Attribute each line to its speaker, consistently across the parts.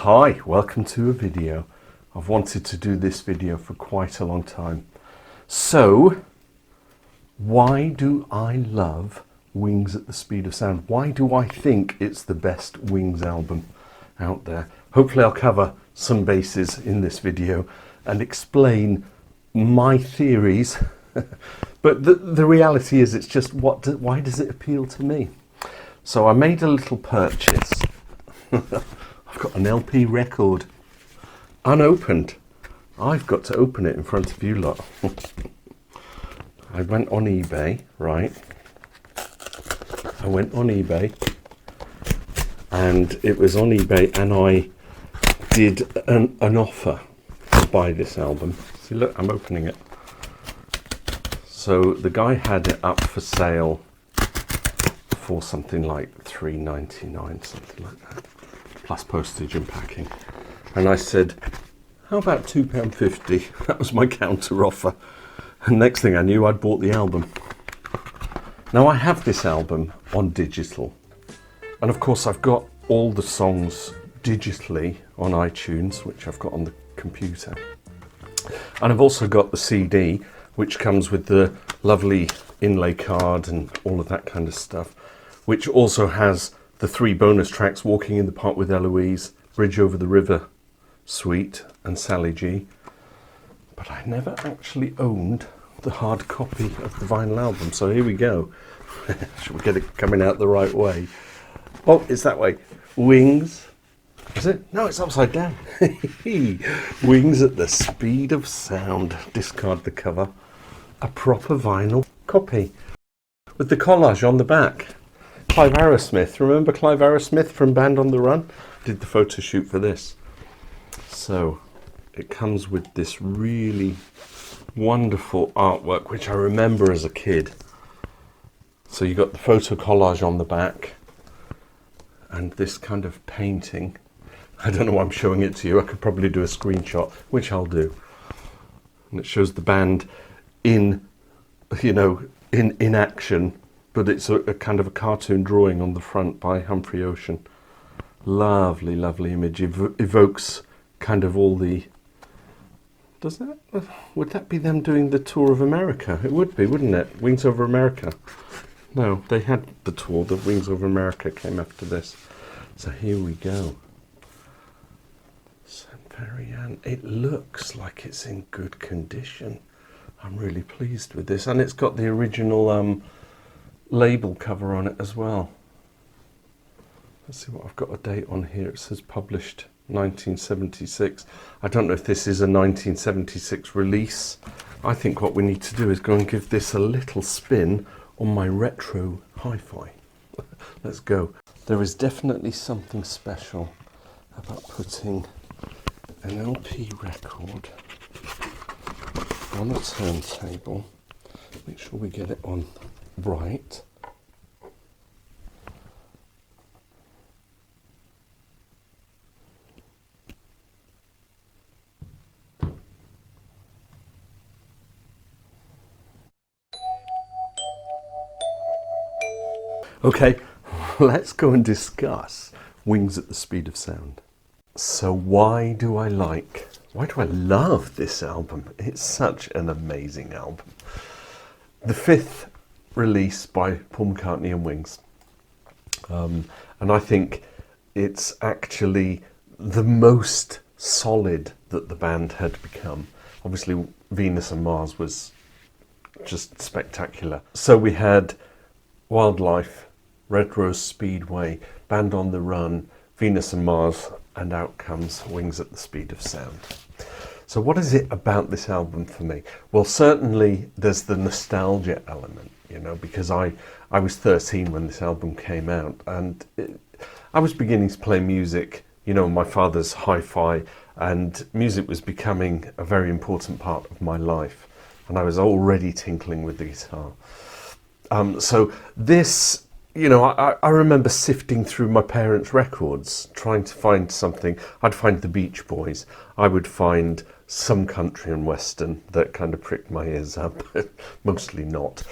Speaker 1: Hi, welcome to a video. I've wanted to do this video for quite a long time. So, why do I love Wings at the Speed of Sound? Why do I think it's the best Wings album out there? Hopefully I'll cover some bases in this video and explain my theories. But the reality is, it's just why does it appeal to me? So I made a little purchase. I've got an LP record, unopened. I've got to open it in front of you lot. I went on eBay, right? I went on eBay, and it was on eBay, and I did an offer to buy this album. See, look, I'm opening it. So the guy had it up for sale for something like $3.99, something like that, plus postage and packing. And I said, how about £2.50? That was my counter offer. And next thing I knew, I'd bought the album. Now I have this album on digital. And of course I've got all the songs digitally on iTunes, which I've got on the computer. And I've also got the CD, which comes with the lovely inlay card and all of that kind of stuff, which also has the 3 bonus tracks, Walking in the Park with Eloise, Bridge Over the River Suite, and Sally G. But I never actually owned the hard copy of the vinyl album, so here we go. Should we get it coming out the right way? Oh, it's that way. Wings. Is it? No, it's upside down. Wings at the Speed of Sound. Discard the cover. A proper vinyl copy with the collage on the back. Clive Arrowsmith. Remember Clive Arrowsmith from Band on the Run? Did the photo shoot for this. So it comes with this really wonderful artwork, which I remember as a kid. So you got the photo collage on the back and this kind of painting. I don't know why I'm showing it to you. I could probably do a screenshot, which I'll do. And it shows the band in action, but it's a kind of a cartoon drawing on the front by Humphrey Ocean. Lovely, lovely image. Evokes kind of all the... Would that be them doing the tour of America? It would be, wouldn't it? Wings Over America. No, they had the tour. The Wings Over America came after this. So here we go. St. Marianne. It looks like it's in good condition. I'm really pleased with this, and it's got the original label cover on it as well. Let's see what I've got a date on here. It says published 1976. I don't know if this is a 1976 release. I think what we need to do is go and give this a little spin on my retro HiFi. Let's go. There is definitely something special about putting an LP record on a turntable. Make sure we get it on right. Okay, let's go and discuss Wings at the Speed of Sound. So why do I love this album? It's such an amazing album. The 5th release by Paul McCartney and Wings. And I think it's actually the most solid that the band had become. Obviously, Venus and Mars was just spectacular. So we had Wildlife, Red Rose Speedway, Band on the Run, Venus and Mars, and out comes Wings at the Speed of Sound. So what is it about this album for me? Well, certainly there's the nostalgia element, because I was 13 when this album came out, and I was beginning to play music, my father's hi-fi, and music was becoming a very important part of my life, and I was already tinkling with the guitar. So this, I remember sifting through my parents' records, trying to find something. I'd find the Beach Boys. I would find some country and western that kind of pricked my ears up, mostly not,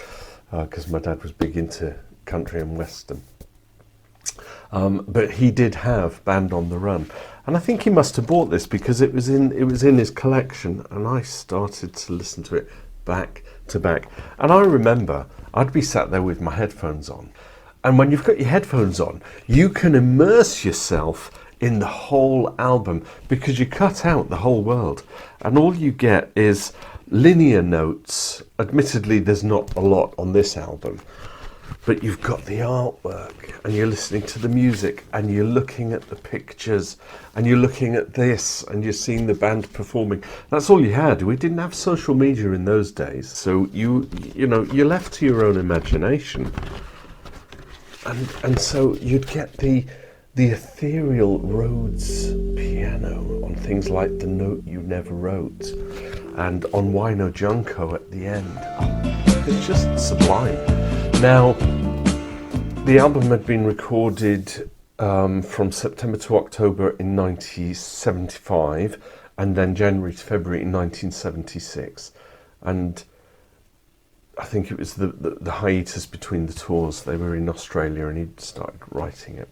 Speaker 1: because my dad was big into country and western. But he did have Band on the Run, and I think he must have bought this because it was in his collection, and I started to listen to it back to back. And I remember I'd be sat there with my headphones on, and when you've got your headphones on, you can immerse yourself in the whole album because you cut out the whole world, and all you get is linear notes. Admittedly, there's not a lot on this album, but you've got the artwork, and you're listening to the music, and you're looking at the pictures, and you're looking at this, and you're seeing the band performing. That's all you had. We didn't have social media in those days, so you're left to your own imagination, and so you'd get the ethereal Rhodes piano on things like The Note You Never Wrote, and on Wino Junko at the end. It's just sublime. Now, the album had been recorded from September to October in 1975, and then January to February in 1976. And I think it was the hiatus between the tours. They were in Australia, and he'd started writing it.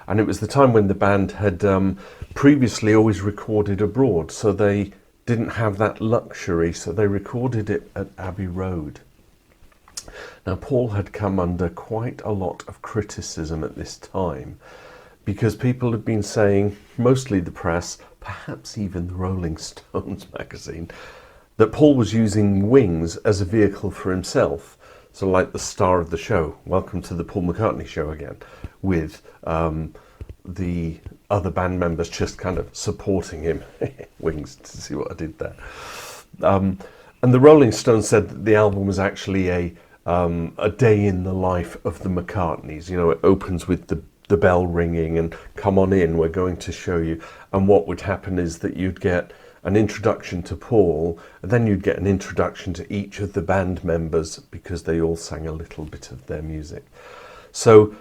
Speaker 1: And it was the time when the band had previously always recorded abroad, so they didn't have that luxury, so they recorded it at Abbey Road. Now, Paul had come under quite a lot of criticism at this time because people had been saying, mostly the press, perhaps even the Rolling Stones magazine, that Paul was using Wings as a vehicle for himself. So like the star of the show, welcome to the Paul McCartney show again, with the other band members just kind of supporting him. Wings, to see what I did there. And the Rolling Stones said that the album was actually a day in the life of the McCartneys. You know, it opens with the bell ringing and come on in, we're going to show you. And what would happen is that you'd get an introduction to Paul, and then you'd get an introduction to each of the band members because they all sang a little bit of their music. So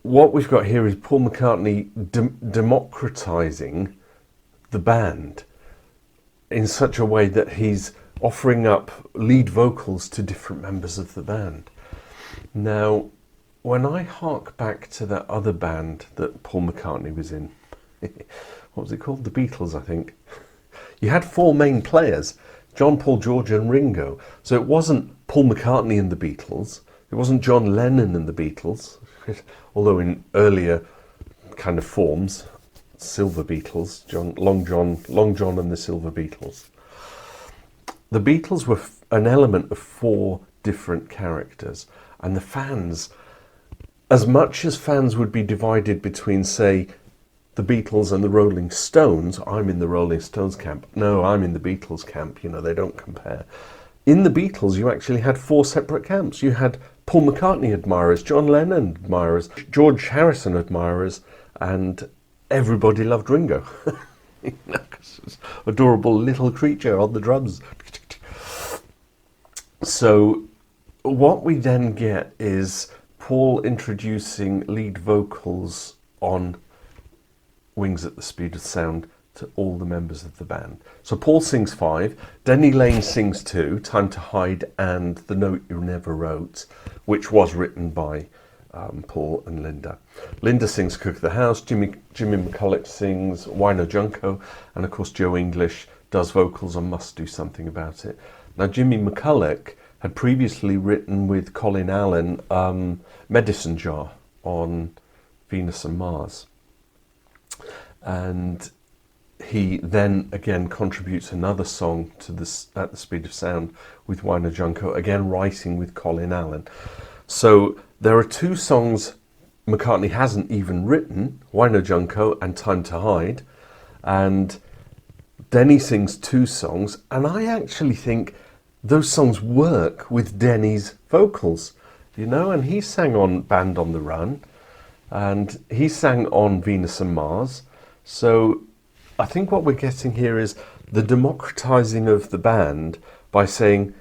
Speaker 1: what we've got here is Paul McCartney democratising the band in such a way that he's offering up lead vocals to different members of the band. Now, when I hark back to that other band that Paul McCartney was in, what was it called? The Beatles, I think. You had four main players, John, Paul, George and Ringo. So it wasn't Paul McCartney and the Beatles. It wasn't John Lennon and the Beatles, although in earlier kind of forms, Silver Beatles, Long John and the Silver Beatles. The Beatles were an element of four different characters, and the fans, as much as fans would be divided between, say, the Beatles and the Rolling Stones, I'm in the Rolling Stones camp, no, I'm in the Beatles camp, you know, they don't compare. In the Beatles, you actually had four separate camps. You had Paul McCartney admirers, John Lennon admirers, George Harrison admirers, and everybody loved Ringo. You know, 'cause it's an adorable little creature on the drums. So what we then get is Paul introducing lead vocals on Wings at the Speed of Sound to all the members of the band. So Paul sings 5, Denny Laine sings 2, Time to Hide and The Note You Never Wrote, which was written by Paul and Linda. Linda sings Cook of the House, Jimmy McCulloch sings Wino Junko, and of course Joe English does vocals on Must Do Something About It. Now Jimmy McCulloch had previously written with Colin Allen Medicine Jar on Venus and Mars. And he then again contributes another song to this At the Speed of Sound with Wino Junko, again writing with Colin Allen. So there are two songs McCartney hasn't even written, Wino Junko and Time to Hide, and Denny sings 2 songs, and I actually think those songs work with Denny's vocals, you know, and he sang on Band on the Run, and he sang on Venus and Mars. So I think what we're getting here is the democratizing of the band by saying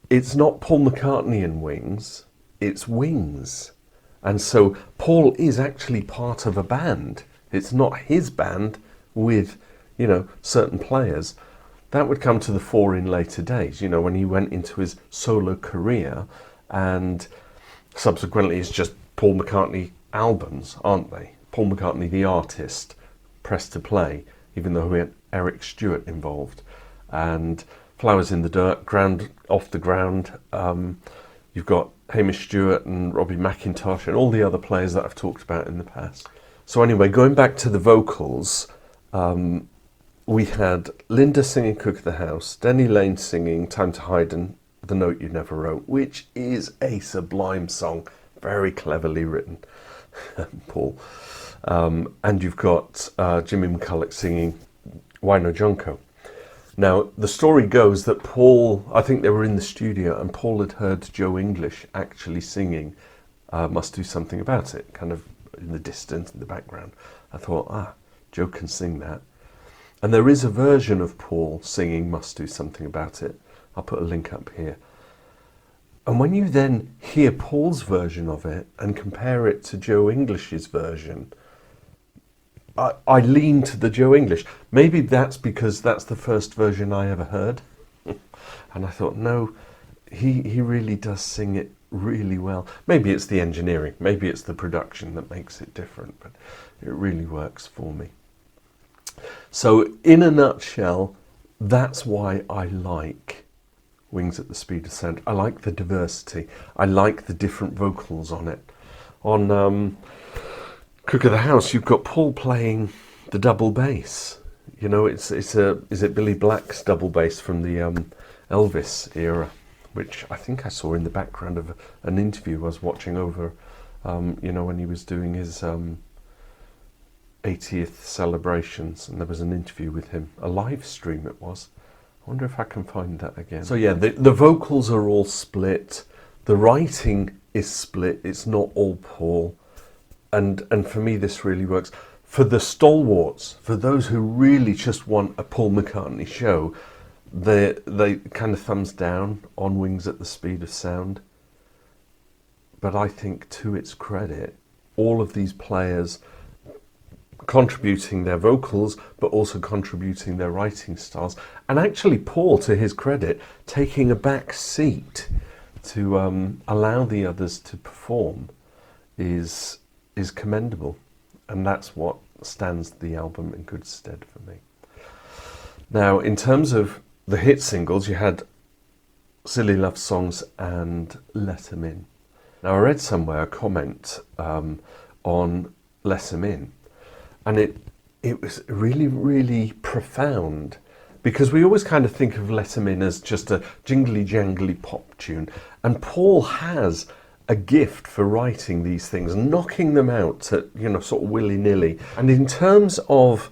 Speaker 1: it's not Paul McCartney and Wings, it's Wings. And so Paul is actually part of a band. It's not his band with, you know, certain players. That would come to the fore in later days, you know, when he went into his solo career, and subsequently it's just Paul McCartney albums, aren't they? Paul McCartney, the artist, pressed to play, even though we had Eric Stewart involved. And Flowers in the Dirt, Ground Off the Ground. You've got Hamish Stewart and Robbie McIntosh and all the other players that I've talked about in the past. So anyway, going back to the vocals, we had Linda singing Cook of the House, Denny Laine singing Time to Hide and The Note You Never Wrote, which is a sublime song, very cleverly written, Paul. And you've got Jimmy McCulloch singing Why No Junko. Now, the story goes that Paul, I think they were in the studio, and Paul had heard Joe English actually singing Must Do Something About It, kind of in the distance, in the background. I thought, Joe can sing that. And there is a version of Paul singing Must Do Something About It. I'll put a link up here. And when you then hear Paul's version of it and compare it to Joe English's version, I lean to the Joe English. Maybe that's because that's the first version I ever heard. And I thought, no, he really does sing it really well. Maybe it's the engineering, maybe it's the production that makes it different, but it really works for me. So in a nutshell, that's why I like Wings at the Speed of Sound. I like the diversity. I like the different vocals on it. On Cook of the House, you've got Paul playing the double bass. You know, is it Billy Black's double bass from the Elvis era, which I think I saw in the background of an interview I was watching over, when he was doing his 80th celebrations, and there was an interview with him, a live stream it was. I wonder if I can find that again. So yeah, the vocals are all split, the writing is split, it's not all Paul. And for me, this really works. For the stalwarts, for those who really just want a Paul McCartney show, they kind of thumbs down on Wings at the Speed of Sound. But I think, to its credit, all of these players contributing their vocals, but also contributing their writing styles. And actually, Paul, to his credit, taking a back seat to allow the others to perform is commendable, and that's what stands the album in good stead for me. Now, in terms of the hit singles, you had Silly Love Songs and Let 'Em In. Now, I read somewhere a comment on Let 'Em In, and it was really, really profound, because we always kind of think of Let 'Em In as just a jingly-jangly pop tune, and Paul has a gift for writing these things, knocking them out at, sort of willy-nilly. And in terms of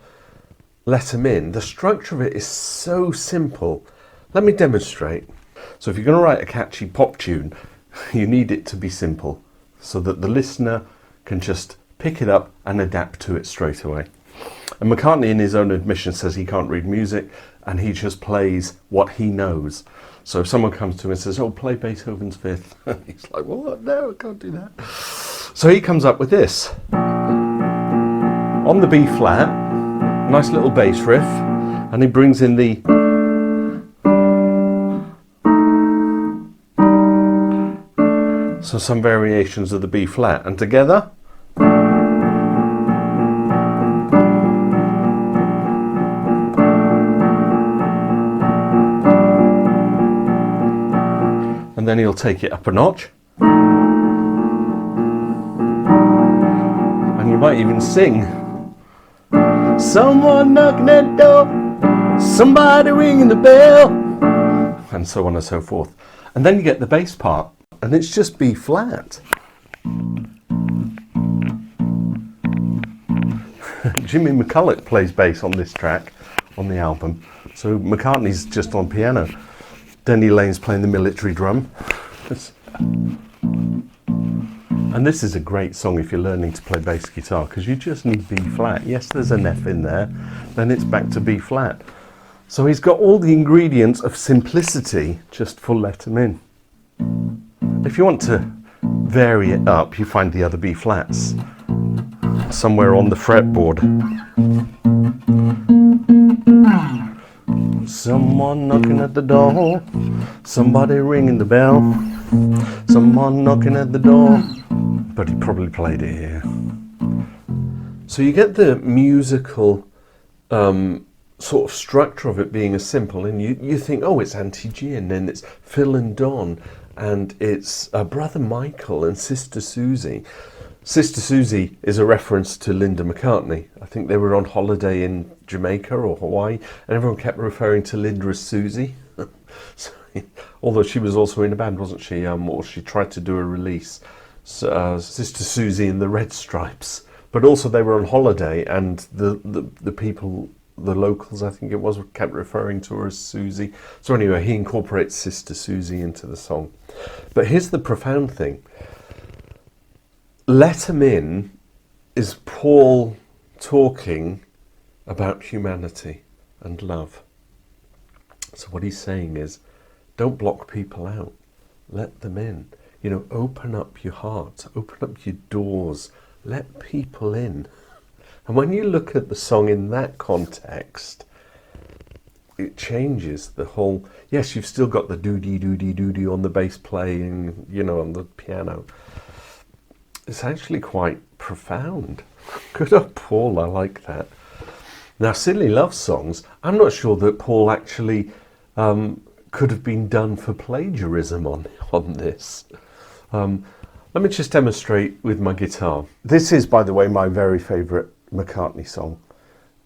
Speaker 1: Let 'Em In, the structure of it is so simple. Let me demonstrate. So if you're going to write a catchy pop tune, you need it to be simple, so that the listener can just pick it up and adapt to it straight away. And McCartney, in his own admission, says he can't read music, and he just plays what he knows. So if someone comes to him and says, play Beethoven's Fifth, he's like, well, no, I can't do that. So he comes up with this. On the B flat, nice little bass riff, and he brings in the... So some variations of the B flat, and together... And then he'll take it up a notch. And you might even sing. Someone knocking at the door, somebody ringing the bell, and so on and so forth. And then you get the bass part, and it's just B flat. Jimmy McCulloch plays bass on this track, on the album. So McCartney's just on piano. Denny Laine's playing the military drum. And this is a great song if you're learning to play bass guitar, because you just need B flat. Yes, there's an F in there, then it's back to B flat. So he's got all the ingredients of simplicity just for Let 'Em In. If you want to vary it up, you find the other B flats somewhere on the fretboard. Someone knocking at the door, somebody ringing the bell, someone knocking at the door, but he probably played it here. So you get the musical sort of structure of it being as simple, and you think, oh, it's Auntie G, and then it's Phil and Don, and it's Brother Michael and Sister Susie. Sister Susie is a reference to Linda McCartney. I think they were on holiday in Jamaica or Hawaii, and everyone kept referring to Linda as Susie. So, although she was also in a band, wasn't she? Or she tried to do a release, Sister Susie and the Red Stripes. But also they were on holiday, and the people, the locals, I think it was, kept referring to her as Susie. So anyway, he incorporates Sister Susie into the song. But here's the profound thing. Let 'Em In is Paul talking about humanity and love. So what he's saying is, don't block people out. Let them in. You know, open up your heart, open up your doors, let people in. And when you look at the song in that context, it changes the whole. Yes, you've still got the doody doody doody on the bass playing, you know, on the piano. It's actually quite profound. Good old Paul, I like that. Now, silly love songs, I'm not sure that Paul actually could have been done for plagiarism on this. Let me just demonstrate with my guitar. This is, by the way, my very favourite McCartney song.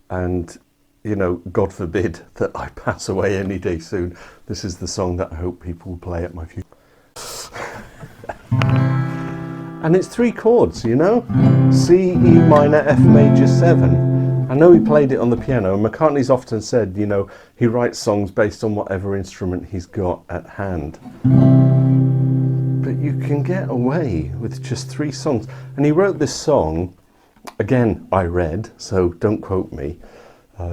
Speaker 1: And, you know, God forbid that I pass away any day soon. This is the song that I hope people will play at my funeral. And it's 3 chords, you know? C, E minor, F major 7. I know he played it on the piano. McCartney's often said, you know, he writes songs based on whatever instrument he's got at hand. But you can get away with just 3 songs. And he wrote this song, again, I read, so don't quote me.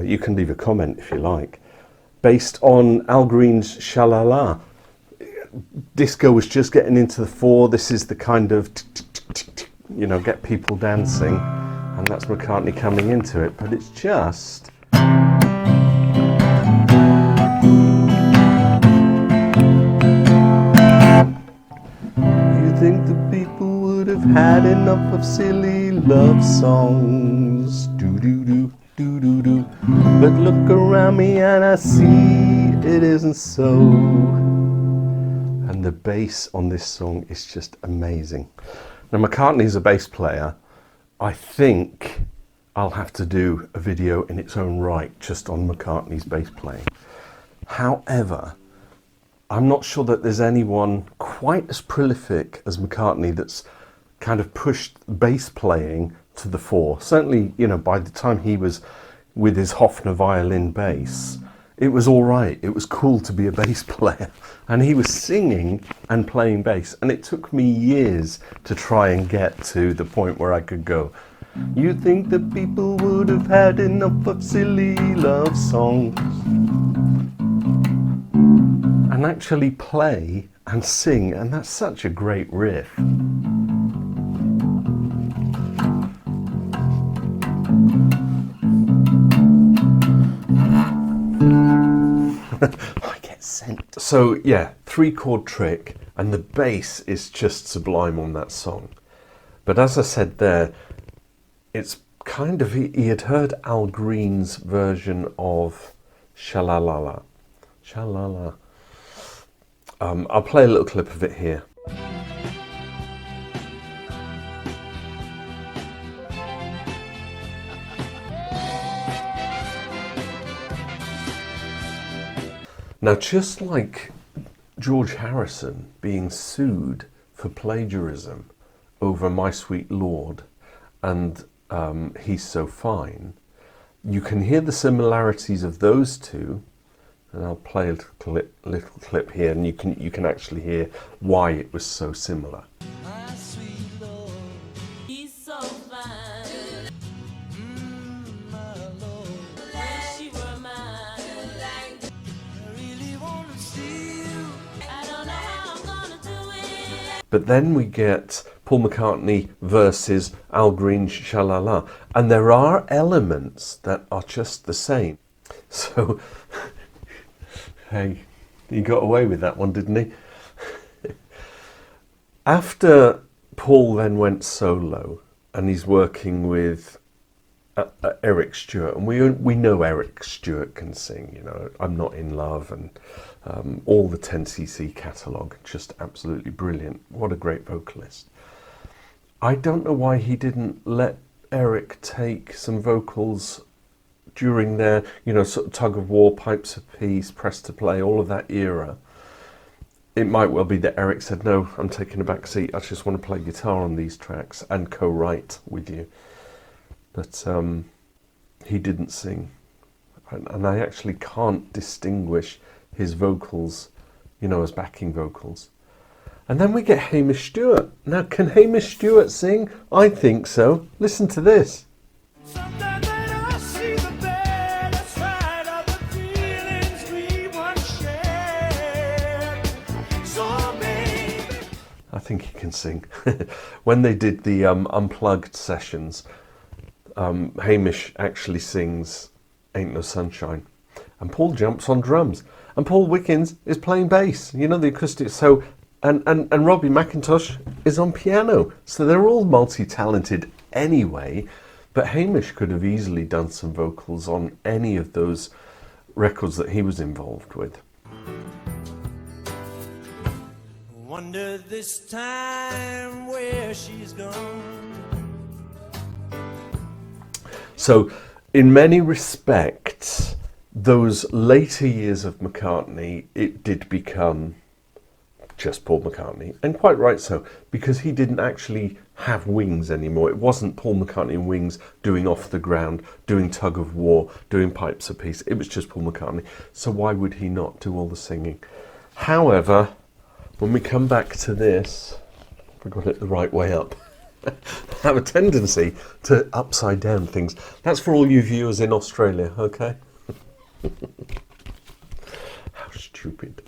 Speaker 1: You can leave a comment if you like. Based on Al Green's Sha-La-La. Disco was just getting into the fore. This is the kind of, you know, get people dancing. And that's McCartney coming into it. But it's just... You think the people would have had enough of silly love songs. Do-do-do, do-do-do. But look around me and I see it isn't so. And the bass on this song is just amazing. Now, McCartney's a bass player. I think I'll have to do a video in its own right just on McCartney's bass playing. However, I'm not sure that there's anyone quite as prolific as McCartney that's kind of pushed bass playing to the fore. Certainly, you know, by the time he was with his Hofner violin bass, it was all right. It was cool to be a bass player. And he was singing and playing bass. And it took me years to try and get to the point where I could go, you think the people would have had enough of silly love songs? And actually play and sing. And that's such a great riff. I get sent. So yeah, 3-chord trick, and the bass is just sublime on that song. But as I said there, it's kind of, he had heard Al Green's version of Sha-La-La-La. Sha-La-La. I'll play a little clip of it here. Now, just like George Harrison being sued for plagiarism over My Sweet Lord and He's So Fine, you can hear the similarities of those two, and I'll play a little clip here, and you can actually hear why it was so similar.
Speaker 2: My sweet Lord, he's so fine. My Lord, wish you were mine. I really want to see you. I don't know how I'm gonna do it.
Speaker 1: But then we get Paul McCartney versus Al Green's Sha-La-La, and there are elements that are just the same. So, hey, he got away with that one, didn't he? After Paul then went solo, and he's working with Eric Stewart, and we know Eric Stewart can sing. You know, I'm Not in Love, and all the 10cc catalogue, just absolutely brilliant. What a great vocalist. I don't know why he didn't let Eric take some vocals during their, you know, sort of Tug of War, Pipes of Peace, Press to Play, all of that era. It might well be that Eric said, no, I'm taking a back seat. I just want to play guitar on these tracks and co-write with you. But he didn't sing. And I actually can't distinguish his vocals, you know, as backing vocals. And then we get Hamish Stewart. Now, can Hamish Stewart sing? I think so. Listen to this.
Speaker 2: Sometimes I see the better side of the feelings we once shared. So maybe
Speaker 1: I think he can sing. When they did the Unplugged sessions, Hamish actually sings Ain't No Sunshine. And Paul jumps on drums. And Paul Wickens is playing bass, you know, the acoustic. So, and Robbie McIntosh is on piano. So they're all multi-talented anyway. But Hamish could have easily done some vocals on any of those records that he was involved with.
Speaker 2: wonder this time where she's gone.
Speaker 1: So, in many respects, those later years of McCartney, it did become just Paul McCartney, and quite right so, because he didn't actually have Wings anymore. It wasn't Paul McCartney and Wings doing Off the Ground, doing Tug of War, doing Pipes of Peace. It was just Paul McCartney. So why would he not do all the singing? However, when we come back to this, if I got it the right way up, I have a tendency to upside down things. That's for all you viewers in Australia, okay? How stupid.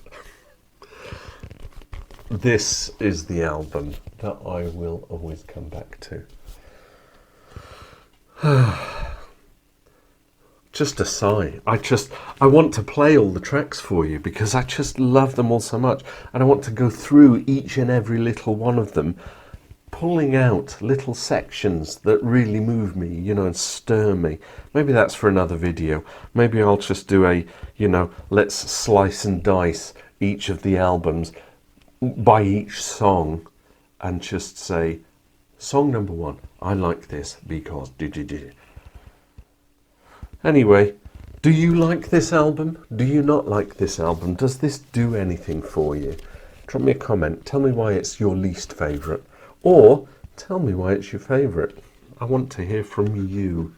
Speaker 1: This is the album that I will always come back to. Just a sigh. I want to play all the tracks for you because I just love them all so much. And I want to go through each and every little one of them, pulling out little sections that really move me, you know, and stir me. Maybe that's for another video. Maybe I'll just do a, you know, let's slice and dice each of the albums by each song and just say, song number one, I like this because did. Anyway, do you like this album? Do you not like this album? Does this do anything for you? Drop me a comment. Tell me why it's your least favourite. Or tell me why it's your favourite. I want to hear from you.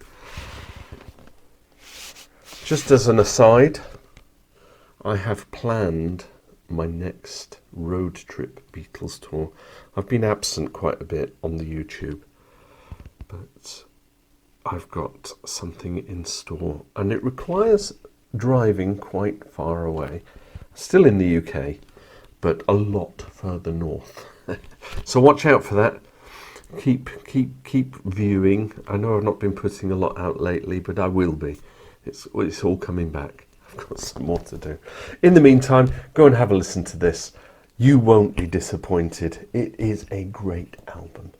Speaker 1: Just as an aside, I have planned my next road trip Beatles tour. I've been absent quite a bit on the YouTube, but I've got something in store, and it requires driving quite far away. Still in the UK, but a lot further north. So watch out for that. Keep viewing. I know I've not been putting a lot out lately, but I will be. It's all coming back. I've got some more to do. In the meantime, go and have a listen to this. You won't be disappointed. It is a great album.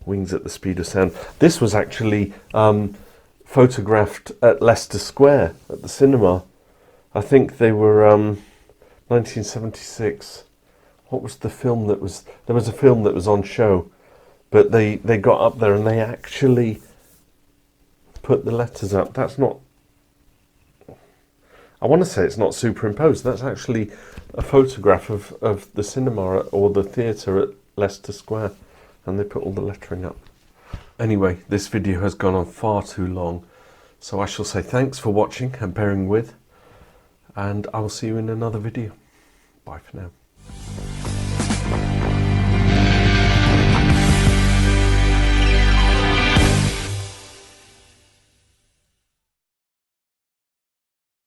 Speaker 1: Wings at the Speed of Sound. This was actually photographed at Leicester Square at the cinema. I think they were 1976. What was the film that was... There was a film that was on show, but they got up there and they actually put the letters up. That's not... I want to say it's not superimposed. That's actually a photograph of the cinema or the theatre at Leicester Square. And they put all the lettering up. Anyway, this video has gone on far too long. So I shall say thanks for watching and bearing with. And I will see you in another video. Bye for now.